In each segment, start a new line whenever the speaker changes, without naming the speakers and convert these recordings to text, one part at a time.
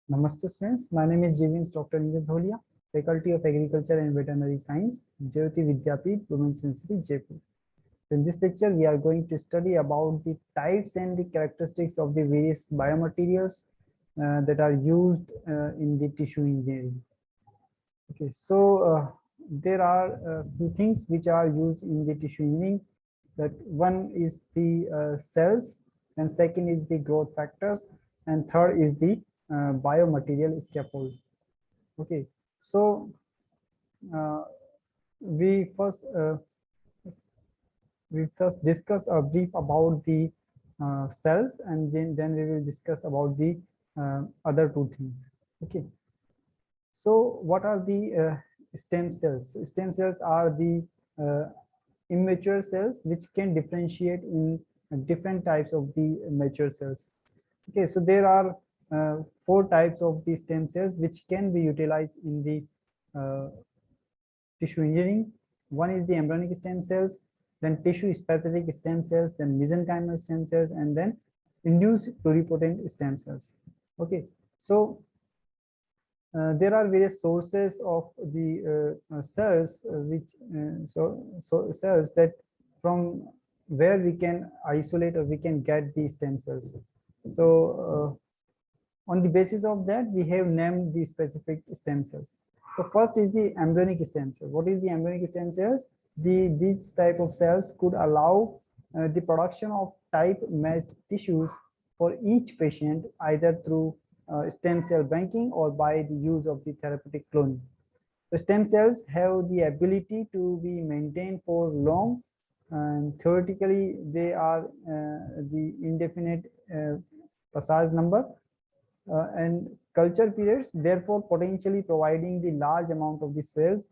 Namaste students, my name is Javins Dr. Neeraj Dholia, Faculty of Agriculture and Veterinary Science, Jyoti Vidyapeeth, Women's University, Jaipur. In this lecture, we are going to study about the types and the characteristics of the various biomaterials that are used in the tissue engineering. Okay, so there are few things which are used in the tissue engineering. That one is the cells, and second is the growth factors, and third is the biomaterial scaffold. Okay, so uh, we first uh, we first discuss a brief about the cells, and then we will discuss about the other two things. Okay, so what are the stem cells? So stem cells are the uh, immature cells which can differentiate in different types of the mature cells. Okay, so there are four types of the stem cells which can be utilized in the tissue engineering. One is the embryonic stem cells, then tissue specific stem cells, then mesenchymal stem cells, and then induced pluripotent stem cells. Okay, so there are various sources of the cells which so cells that from where we can isolate or we can get these stem cells. So on the basis of that, we have named the specific stem cells. So first is the embryonic stem cell. What is the embryonic stem cells? These type of cells could allow the production of type matched tissues for each patient, either through stem cell banking or by the use of the therapeutic cloning. The stem cells have the ability to be maintained for long, and theoretically they are the indefinite passage number and culture periods, therefore potentially providing the large amount of the cells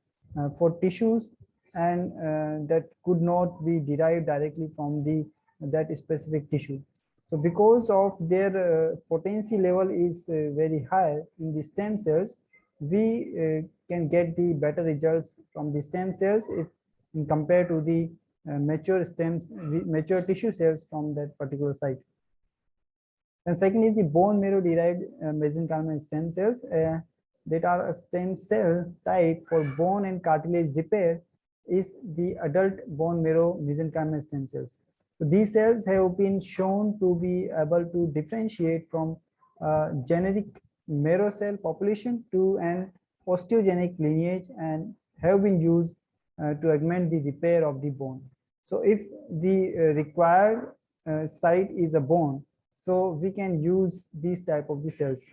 for tissues, and that could not be derived directly from the that specific tissue. So because of their potency level is very high in the stem cells, we can get the better results from the stem cells if compared to the mature tissue cells from that particular site. And second is the bone marrow derived mesenchymal stem cells that are a stem cell type for bone and cartilage repair is the adult bone marrow mesenchymal stem cells. So these cells have been shown to be able to differentiate from generic marrow cell population to an osteogenic lineage and have been used to augment the repair of the bone. So if the required site is a bone, so we can use these type of the cells.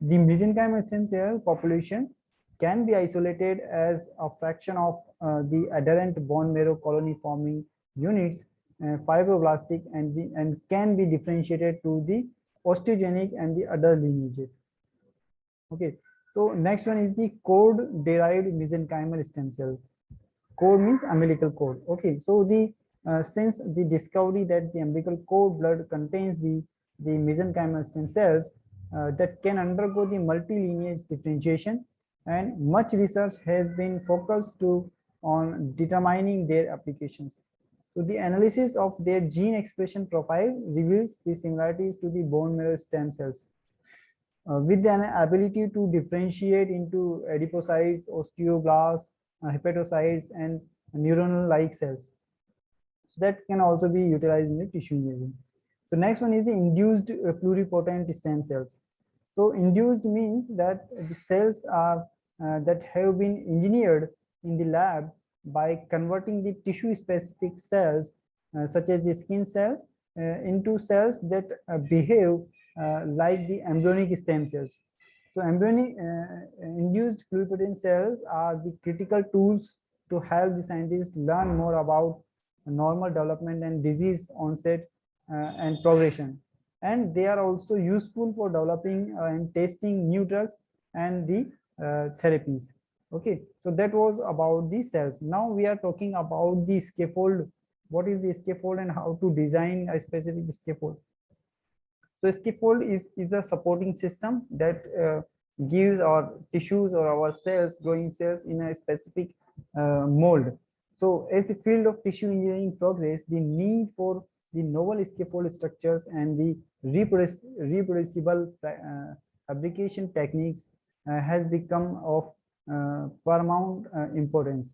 The mesenchymal stem cell population can be isolated as a fraction of the adherent bone marrow colony forming units, fibroblastic, and can be differentiated to the osteogenic and the other lineages. Okay, so next one is the cord derived mesenchymal stem cell. Cord means umbilical cord. Okay, so the since the discovery that the umbilical cord blood contains the mesenchymal stem cells that can undergo the multi-lineage differentiation, and much research has been focused to on determining their applications. So the analysis of their gene expression profile reveals the similarities to the bone marrow stem cells with an ability to differentiate into adipocytes, osteoblasts, hepatocytes, and neuronal-like cells. So that can also be utilized in the tissue engineering. So next one is the induced pluripotent stem cells. So induced means that the cells are that have been engineered in the lab by converting the tissue-specific cells, such as the skin cells, into cells that behave like the embryonic stem cells. So embryonic induced pluripotent cells are the critical tools to help the scientists learn more about normal development and disease onset and progression. And they are also useful for developing and testing new drugs and the therapies. Okay, so that was about the cells. Now we are talking about the scaffold. What is the scaffold and how to design a specific scaffold? So scaffold is a supporting system that gives our tissues or our cells, growing cells, in a specific mold. So as the field of tissue engineering progress, the need for the novel scaffold structures and the reproducible fabrication techniques has become of paramount importance.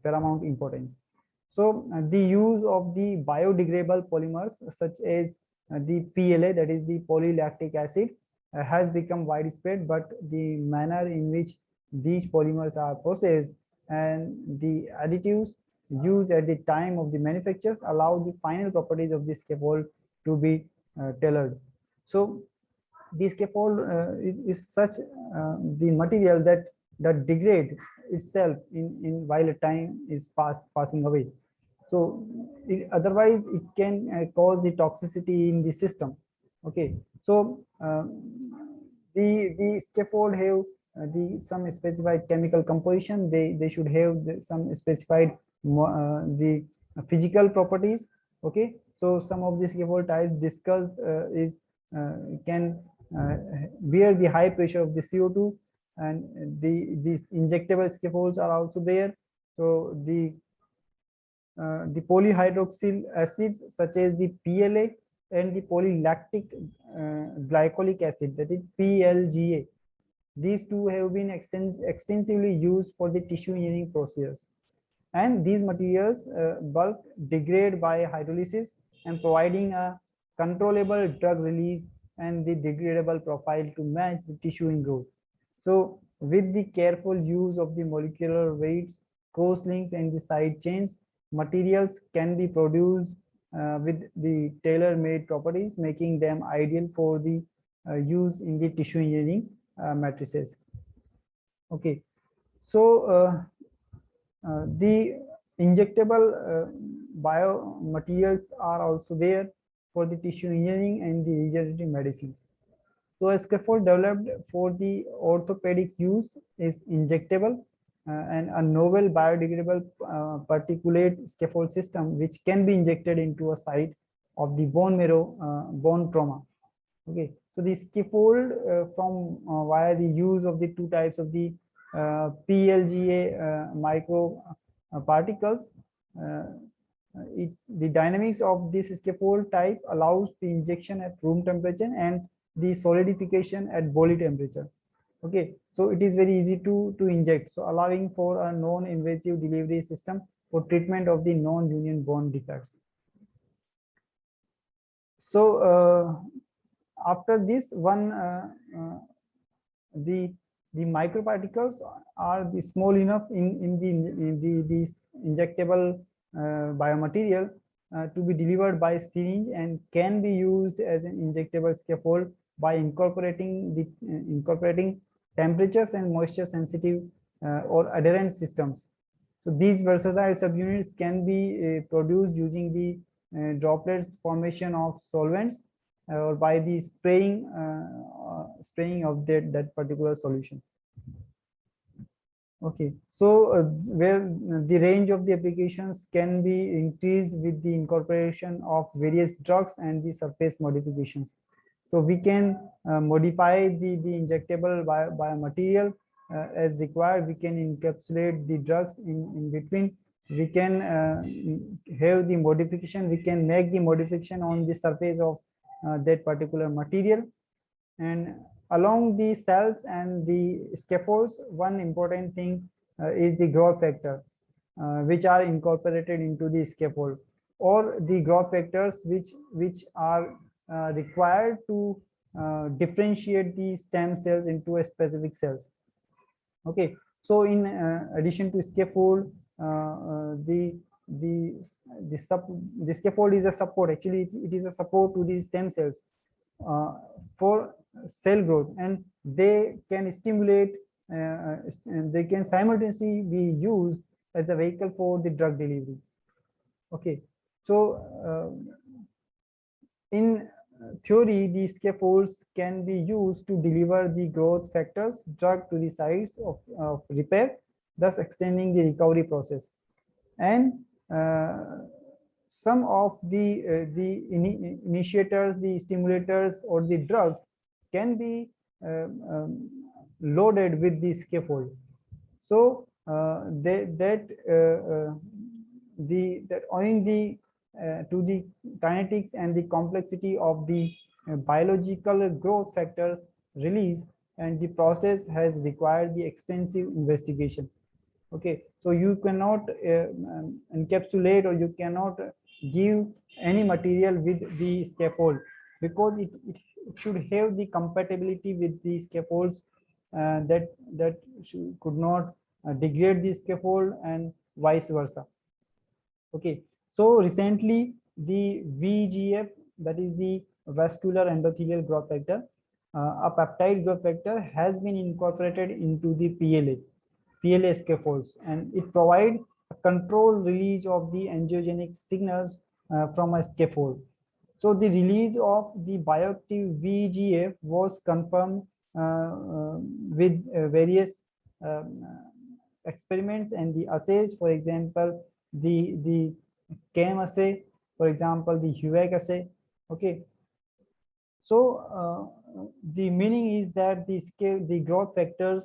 So the use of the biodegradable polymers such as the PLA, that is the polylactic acid, has become widespread, but the manner in which these polymers are processed and the additives used at the time of the manufactures allow the final properties of the scaffold to be tailored. So the scaffold is such the material that degrade itself in while a time is passing away. So otherwise it can cause the toxicity in the system. Okay, so the scaffold have the some specified chemical composition. They should have some specified the physical properties. Okay, so some of the scaffold types discussed is can bear the high pressure of the CO2, and these injectable scaffolds are also there. So the polyhydroxyl acids such as the PLA and the polylactic glycolic acid, that is PLGA. These two have been extensively used for the tissue engineering process. And these materials bulk degrade by hydrolysis and providing a controllable drug release and the degradable profile to match the tissue in growth. So with the careful use of the molecular weights, crosslinks, and the side chains, materials can be produced with the tailor-made properties, making them ideal for the use in the tissue engineering matrices. Okay, so the injectable biomaterials are also there for the tissue engineering and the regenerative medicines. So a scaffold developed for the orthopedic use is injectable and a novel biodegradable particulate scaffold system which can be injected into a site of the bone marrow bone trauma. Okay, so the scaffold from via the use of the two types of the PLGA micro particles. The dynamics of this scaffold type allows the injection at room temperature and the solidification at body temperature. Okay, so it is very easy to inject, so allowing for a non-invasive delivery system for treatment of the non-union bone defects. So after this one, the microparticles are the small enough in the injectable biomaterial to be delivered by syringe and can be used as an injectable scaffold by incorporating temperatures and moisture sensitive or adherent systems. So these versatile subunits can be produced using the droplet formation of solvents or by the spraying of that particular solution. Okay, so where the range of the applications can be increased with the incorporation of various drugs and the surface modifications. So we can modify the injectable biomaterial as required. We can encapsulate the drugs in between. We can have the modification. We can make the modification on the surface of that particular material. And along the cells and the scaffolds, one important thing is the growth factor, which are incorporated into the scaffold, or the growth factors which are required to differentiate the stem cells into a specific cells. Okay, so in addition to scaffold, the scaffold is a support. Actually, it is a support to the stem cells for cell growth, and they can stimulate and they can simultaneously be used as a vehicle for the drug delivery. Okay, so in theory, the scaffolds can be used to deliver the growth factors drug to the sites of repair, thus extending the recovery process. And some of the initiators, the stimulators, or the drugs can be loaded with the scaffold. So that owing to the kinetics and the complexity of the biological growth factors release, and the process has required the extensive investigation. Okay, so you cannot encapsulate, or you cannot give any material with the scaffold, because it should have the compatibility with the scaffolds, that could not degrade the scaffold and vice versa. Okay, so recently the VEGF, that is the vascular endothelial growth factor, a peptide growth factor, has been incorporated into the PLA scaffolds, and it provides a controlled release of the angiogenic signals from a scaffold. So the release of the bioactive VEGF was confirmed with various experiments and the assays. For example, the CAM assay, for example, the HUVEC assay. Okay, so the meaning is that the growth factors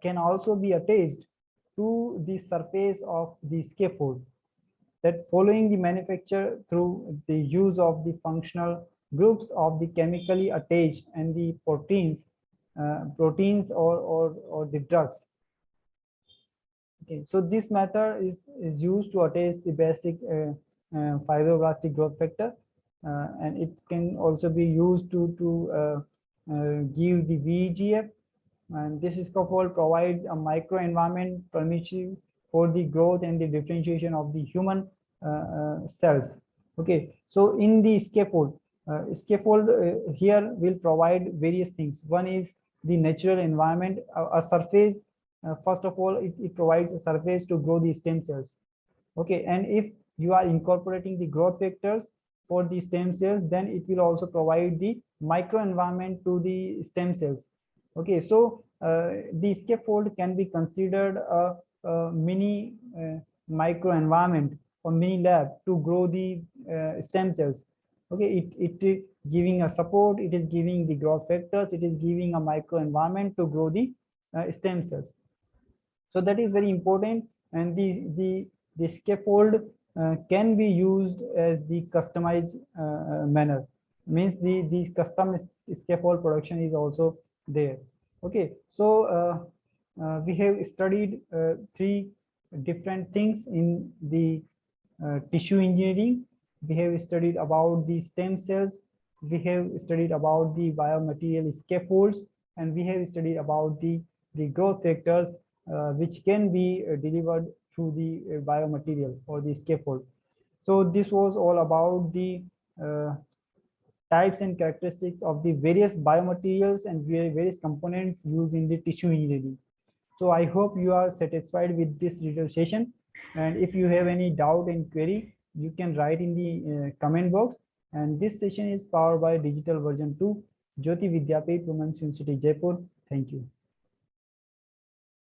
can also be attached to the surface of the scaffold, that following the manufacture through the use of the functional groups of the chemically attached and the proteins, or the drugs. Okay, so this method is used to attach the basic fibroblastic growth factor, and it can also be used to give the VEGF, and this scaffold provides a microenvironment permissive for the growth and the differentiation of the human cells. Okay, so in the scaffold, here will provide various things. One is the natural environment, a surface. First of all, it provides a surface to grow the stem cells. Okay, and if you are incorporating the growth factors for the stem cells, then it will also provide the microenvironment to the stem cells. Okay, so the scaffold can be considered a mini microenvironment or mini lab to grow the stem cells. Okay, it giving a support, it is giving the growth factors, it is giving a microenvironment to grow the stem cells. So that is very important, and the scaffold can be used as the customized manner. Means the custom scaffold production is also there. Okay, so we have studied three different things in the tissue engineering. We have studied about the stem cells, we have studied about the biomaterial scaffolds, and we have studied about the growth factors which can be delivered through the biomaterial or the scaffold. So this was all about the types and characteristics of the various biomaterials and various components used in the tissue engineering. So I hope you are satisfied with this little session, and if you have any doubt and query, you can write in the comment box. And this session is powered by Digital Version 2, Jyoti Vidyapeeth Women's University, Jaipur. Thank you.